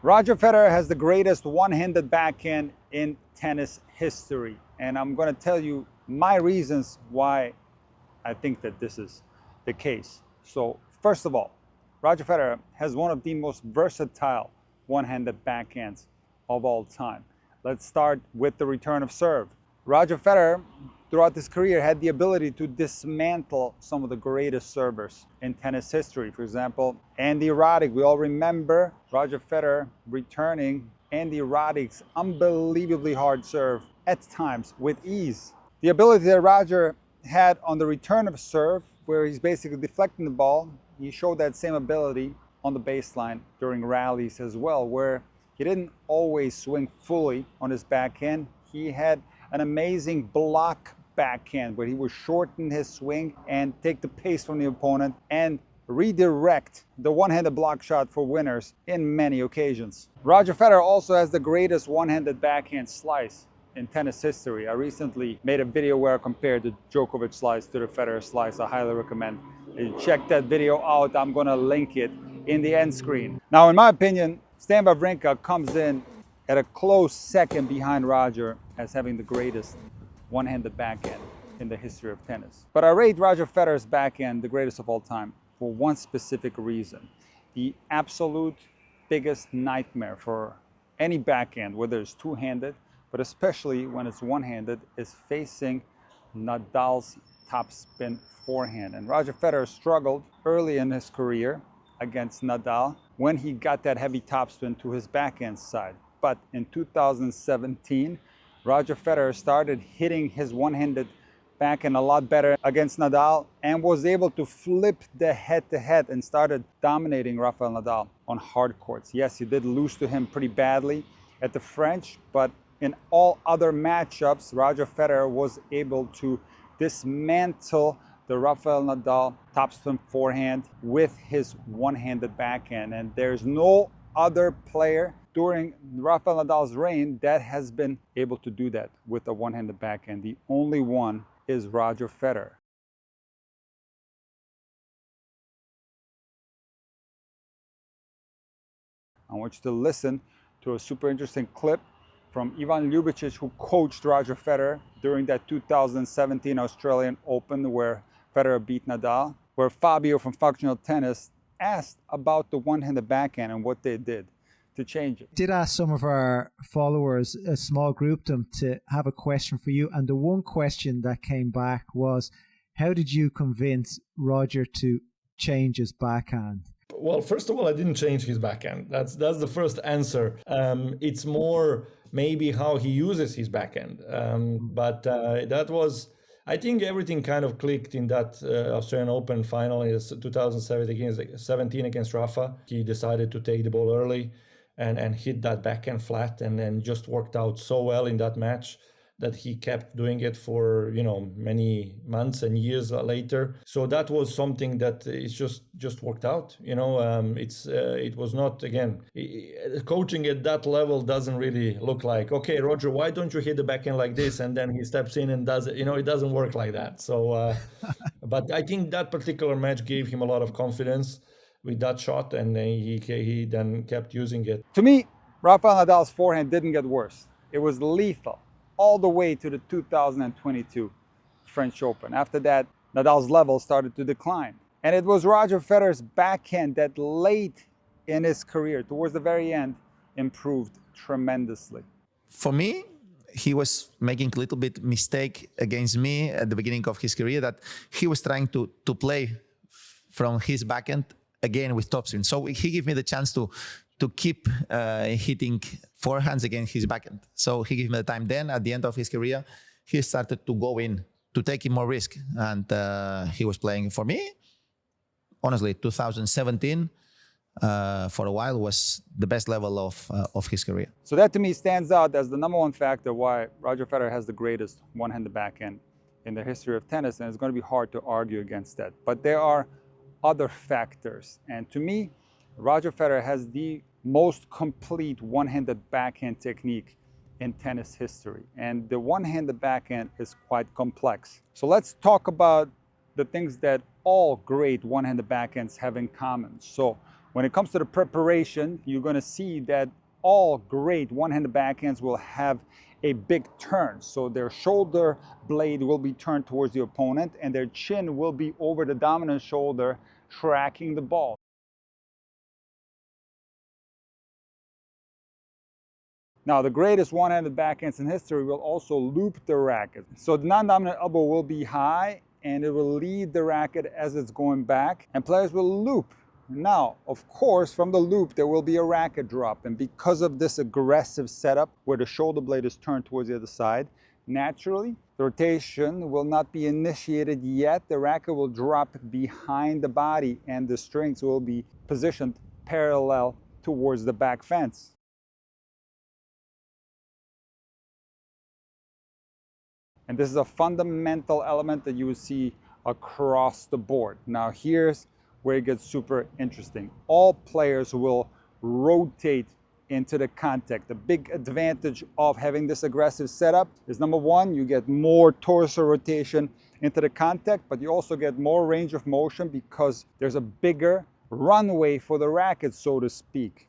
Roger Federer has the greatest one-handed backhand in tennis history. And I'm going to tell you my reasons why I think that this is the case. So, first of all, Roger Federer has one of the most versatile one-handed backhands of all time. Let's start with the return of serve. Roger Federer, throughout his career, had the ability to dismantle some of the greatest servers in tennis history. For example, Andy Roddick. We all remember Roger Federer returning Andy Roddick's unbelievably hard serve at times with ease. The ability that Roger had on the return of serve, where he's basically deflecting the ball, he showed that same ability on the baseline during rallies as well, where he didn't always swing fully on his backhand. He had an amazing block backhand where he would shorten his swing and take the pace from the opponent and redirect the one-handed block shot for winners in many occasions. Roger Federer also has the greatest one-handed backhand slice in tennis history. I recently made a video where I compared the Djokovic slice to the Federer slice. I highly recommend you check that video out. I'm going to link it in the end screen. Now, in my opinion, Stan Wawrinka comes in at a close second behind Roger as having the greatest one-handed backhand in the history of tennis. But I rate Roger Federer's backhand the greatest of all time for one specific reason. The absolute biggest nightmare for any backhand, whether it's two-handed, but especially when it's one-handed, is facing Nadal's topspin forehand. And Roger Federer struggled early in his career against Nadal when he got that heavy topspin to his backhand side. But in 2017, Roger Federer started hitting his one-handed backhand a lot better against Nadal and was able to flip the head-to-head and started dominating Rafael Nadal on hard courts. Yes, he did lose to him pretty badly at the French, but in all other matchups, Roger Federer was able to dismantle the Rafael Nadal topspin forehand with his one-handed backhand. And there's no other player during Rafael Nadal's reign that has been able to do that with a one-handed backhand. The only one is Roger Federer. I want you to listen to a super interesting clip from Ivan Ljubicic, who coached Roger Federer during that 2017 Australian Open where Federer beat Nadal, where Fabio from Functional Tennis asked about the one-handed backhand and what they did to change it. Did ask some of our followers, a small group, them to have a question for you, and the one question that came back was, how did you convince Roger to change his backhand? Well, first of all, I didn't change his backhand. That's the first answer. It's more maybe how he uses his backhand. But that was, I think everything kind of clicked in that Australian Open final in 2017 against Rafa. He decided to take the ball early and hit that backhand flat, and then just worked out so well in that match that he kept doing it for many months and years later. So that was something that it's just worked out. It was not, again, coaching at that level doesn't really look like, okay, Roger, why don't you hit the backhand like this, and then he steps in and does it. It doesn't work like that. So but I think that particular match gave him a lot of confidence with that shot, and he then kept using it. To me, Rafael Nadal's forehand didn't get worse. It was lethal all the way to the 2022 French Open. After that, Nadal's level started to decline. And it was Roger Federer's backhand that late in his career, towards the very end, improved tremendously. For me, he was making a little bit mistake against me at the beginning of his career, that he was trying to play from his backhand again with topspin. So he gave me the chance to keep hitting forehands against his backhand. So he gave me the time. Then at the end of his career, he started to go in, to take more risk. And he was playing, for me, honestly, 2017 for a while was the best level of his career. So that to me stands out as the number one factor why Roger Federer has the greatest one-handed backhand in the history of tennis. And it's going to be hard to argue against that. But there are other factors. And to me, Roger Federer has the most complete one-handed backhand technique in tennis history. And the one-handed backhand is quite complex. So let's talk about the things that all great one-handed backhands have in common. So When it comes to the preparation, you're going to see that all great one-handed backhands will have a big turn. So their shoulder blade will be turned towards the opponent and their chin will be over the dominant shoulder, tracking the ball. Now, the greatest one-handed backhands in history will also loop the racket. So the non-dominant elbow will be high and it will lead the racket as it's going back, and players will loop. Now, of course, from the loop, there will be a racket drop. And because of this aggressive setup where the shoulder blade is turned towards the other side, naturally, the rotation will not be initiated yet. The racket will drop behind the body and the strings will be positioned parallel towards the back fence. And this is a fundamental element that you will see across the board. Now here's where it gets super interesting. All players will rotate into the contact. The big advantage of having this aggressive setup is, number one, you get more torso rotation into the contact, but you also get more range of motion because there's a bigger runway for the racket, so to speak.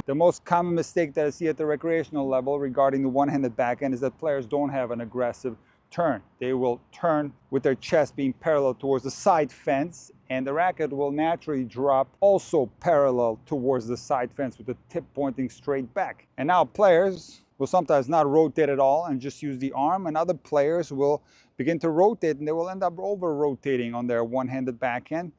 The most common mistake that I see at the recreational level regarding the one-handed backhand is that players don't have an aggressive turn. They will turn with their chest being parallel towards the side fence, and the racket will naturally drop also parallel towards the side fence with the tip pointing straight back. And now players will sometimes not rotate at all and just use the arm, and other players will begin to rotate and they will end up over-rotating on their one-handed backhand.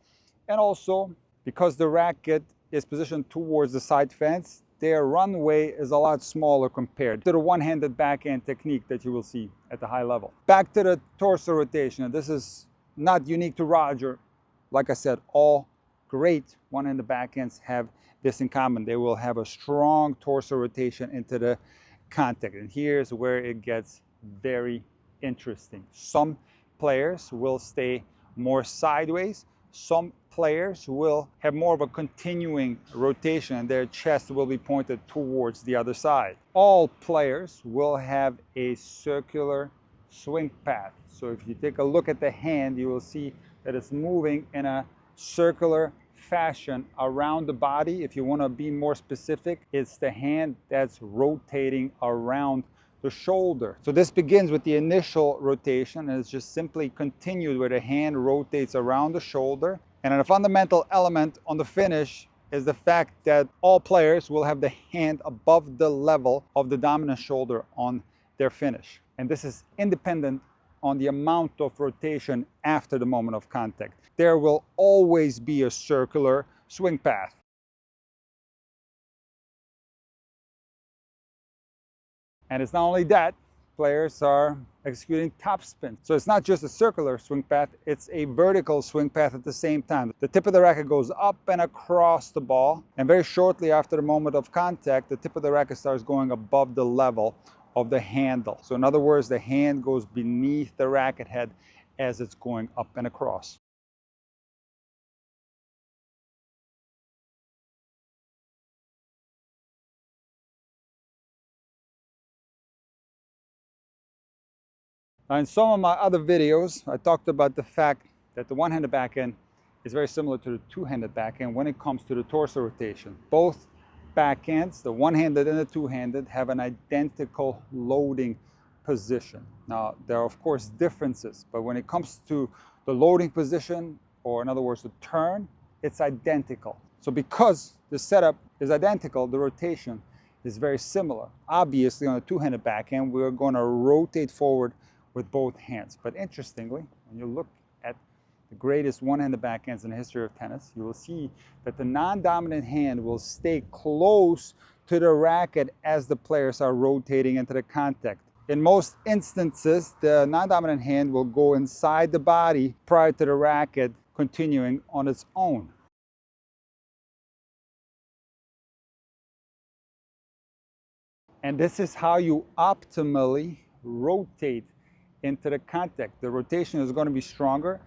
And also, because the racket is positioned towards the side fence, their runway is a lot smaller compared to the one-handed backhand technique that you will see at the high level. Back to the torso rotation, and this is not unique to Roger. Like I said, all great one-handed backhands have this in common. They will have a strong torso rotation into the contact. And here's where it gets very interesting. Some players will stay more sideways. Some players will have more of a continuing rotation and their chest will be pointed towards the other side. All players will have a circular swing path. So if you take a look at the hand, you will see that it's moving in a circular fashion around the body. If you want to be more specific, it's the hand that's rotating around the shoulder. So this begins with the initial rotation and it's just simply continued where the hand rotates around the shoulder. And a fundamental element on the finish is the fact that all players will have the hand above the level of the dominant shoulder on their finish. And this is independent on the amount of rotation after the moment of contact. There will always be a circular swing path. And it's not only that, players are executing topspin. So it's not just a circular swing path, it's a vertical swing path at the same time. The tip of the racket goes up and across the ball, and very shortly after the moment of contact, the tip of the racket starts going above the level of the handle. So in other words, the hand goes beneath the racket head as it's going up and across. Now, in some of my other videos, I talked about the fact that the one-handed backhand is very similar to the two-handed backhand when it comes to the torso rotation. Both backhands, the one-handed and the two-handed, have an identical loading position. Now, there are of course differences, but when it comes to the loading position, or in other words, the turn, it's identical. So because the setup is identical, the rotation is very similar. Obviously, on a two-handed backhand, we're going to rotate forward with both hands. But interestingly, when you look at the greatest one-handed backhands in the history of tennis, you will see that the non-dominant hand will stay close to the racket as the players are rotating into the contact. In most instances, the non-dominant hand will go inside the body prior to the racket continuing on its own. And this is how you optimally rotate into the contact. The rotation is going to be stronger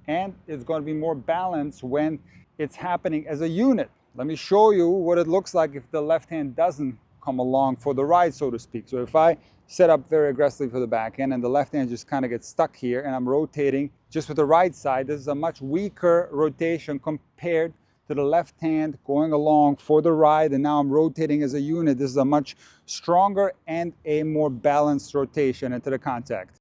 and it's going to be more balanced when it's happening as a unit. Let me show you what it looks like if the left hand doesn't come along for the ride, so to speak. So if I set up very aggressively for the backhand and the left hand just kind of gets stuck here and I'm rotating just with the right side, this is a much weaker rotation compared to the left hand going along for the ride, and now I'm rotating as a unit. This is a much stronger and a more balanced rotation into the contact.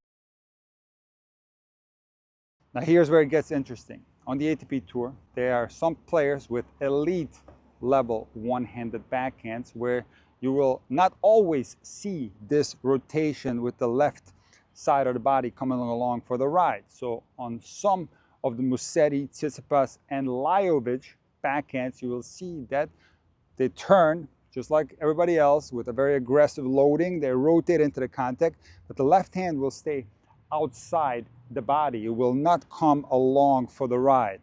Now here's where it gets interesting. On the ATP Tour, there are some players with elite level one-handed backhands where you will not always see this rotation with the left side of the body coming along for the ride. So on some of the Musetti, Tsitsipas, and Ljubicic backhands, you will see that they turn just like everybody else with a very aggressive loading. They rotate into the contact, but the left hand will stay outside the body. It will not come along for the ride.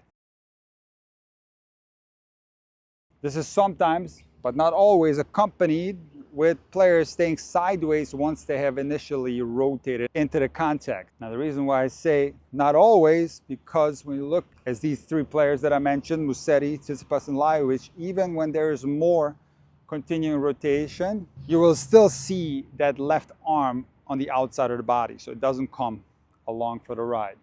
This is sometimes, but not always, accompanied with players staying sideways once they have initially rotated into the contact. Now, the reason why I say not always, because when you look at these three players that I mentioned, Musetti, Tsitsipas, and Ljubicic, even when there is more continuing rotation, you will still see that left arm on the outside of the body, so it doesn't come along for the ride.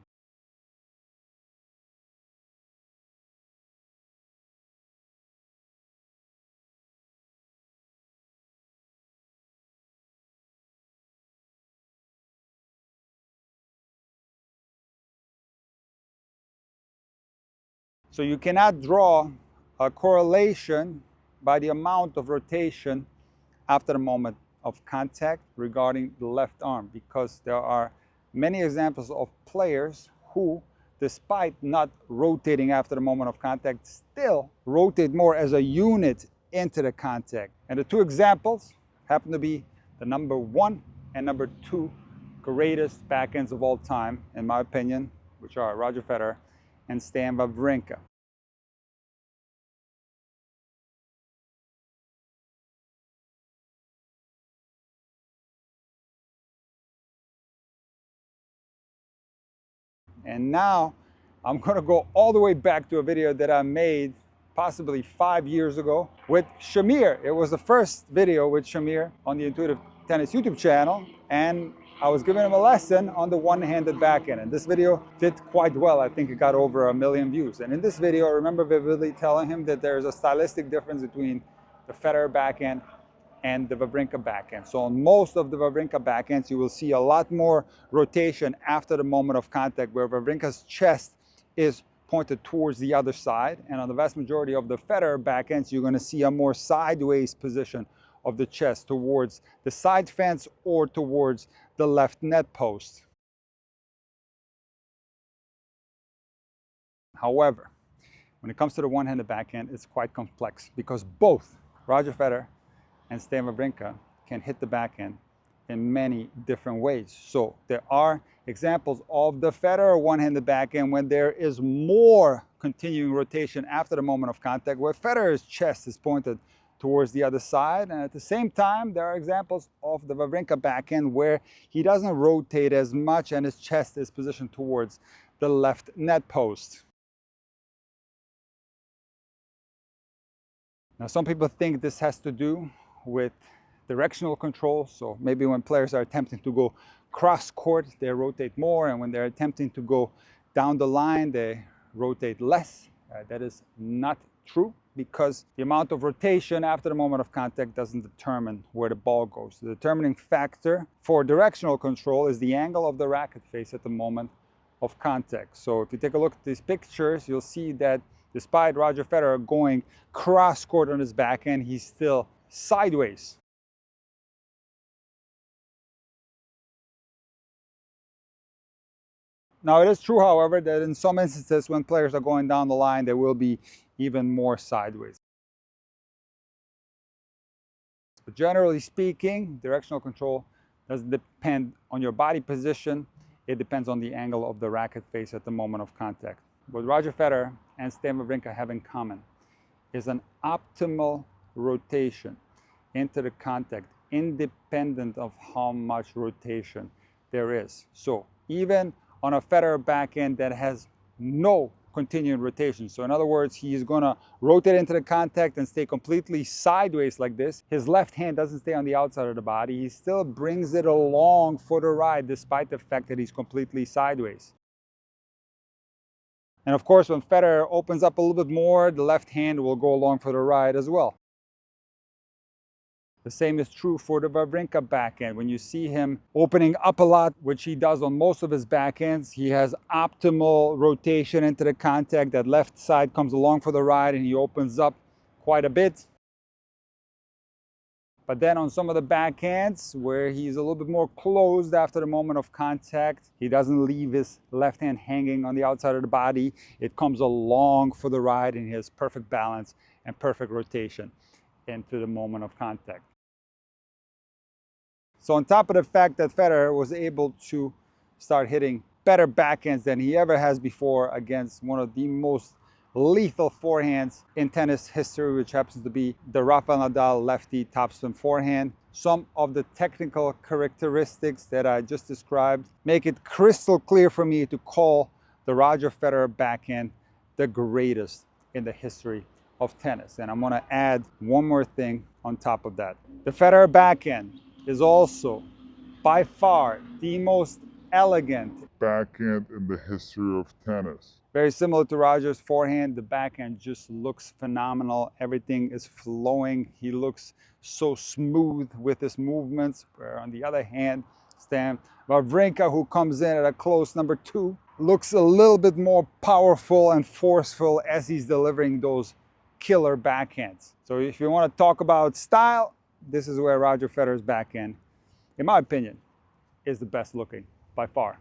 So you cannot draw a correlation by the amount of rotation after the moment of contact regarding the left arm, because there are many examples of players who, despite not rotating after the moment of contact, still rotate more as a unit into the contact. And the two examples happen to be the number 1 and number 2 greatest backhands of all time, in my opinion, which are Roger Federer and Stan Wawrinka. And now I'm going to go all the way back to a video that I made possibly 5 years ago with Shamir. It was the first video with Shamir on the Intuitive Tennis YouTube channel, and I was giving him a lesson on the one-handed backhand. And this video did quite well. I think it got over 1 million views. And in this video, I remember vividly telling him that there's a stylistic difference between the Federer backhand and the Wawrinka backhand. So on most of the Wawrinka backhands, you will see a lot more rotation after the moment of contact, where Wawrinka's chest is pointed towards the other side. And on the vast majority of the Federer backhands, you're going to see a more sideways position of the chest towards the side fence or towards the left net post. However, when it comes to the one-handed backhand, it's quite complex, because both Roger Federer and Stan Wawrinka can hit the backhand in many different ways. So there are examples of the Federer one-handed backhand when there is more continuing rotation after the moment of contact, where Federer's chest is pointed towards the other side. And at the same time, there are examples of the Wawrinka backhand where he doesn't rotate as much and his chest is positioned towards the left net post. Now, some people think this has to do with directional control. So maybe when players are attempting to go cross court, they rotate more, and when they're attempting to go down the line, they rotate less. That is not true, because the amount of rotation after the moment of contact doesn't determine where the ball goes. The determining factor for directional control is the angle of the racket face at the moment of contact. So if you take a look at these pictures, you'll see that despite Roger Federer going cross court on his backhand, he's still sideways. Now, it is true, however, that in some instances when players are going down the line, they will be even more sideways. But generally speaking, directional control doesn't depend on your body position. It depends on the angle of the racket face at the moment of contact. What Roger Federer and Stan Wawrinka have in common is an optimal rotation into the contact, independent of how much rotation there is. So even on a Federer backhand that has no continuing rotation, so in other words, he is going to rotate into the contact and stay completely sideways like this. His left hand doesn't stay on the outside of the body. He still brings it along for the ride, despite the fact that he's completely sideways. And of course, when Federer opens up a little bit more, the left hand will go along for the ride as well. The same is true for the Wawrinka backhand. When you see him opening up a lot, which he does on most of his backhands, he has optimal rotation into the contact. That left side comes along for the ride and he opens up quite a bit. But then on some of the backhands where he's a little bit more closed after the moment of contact, he doesn't leave his left hand hanging on the outside of the body. It comes along for the ride and he has perfect balance and perfect rotation into the moment of contact. So on top of the fact that Federer was able to start hitting better backhands than he ever has before against one of the most lethal forehands in tennis history, which happens to be the Rafael Nadal lefty topspin forehand, some of the technical characteristics that I just described make it crystal clear for me to call the Roger Federer backhand the greatest in the history of tennis. And I'm going to add one more thing on top of that. The Federer backhand is also by far the most elegant backhand in the history of tennis. Very similar to Roger's forehand, the backhand just looks phenomenal. Everything is flowing. He looks so smooth with his movements. Where on the other hand, Stan Wawrinka, who comes in at a close number 2, looks a little bit more powerful and forceful as he's delivering those killer backhands. So if you want to talk about style, this is where Roger Federer's backhand, in my opinion, is the best looking by far.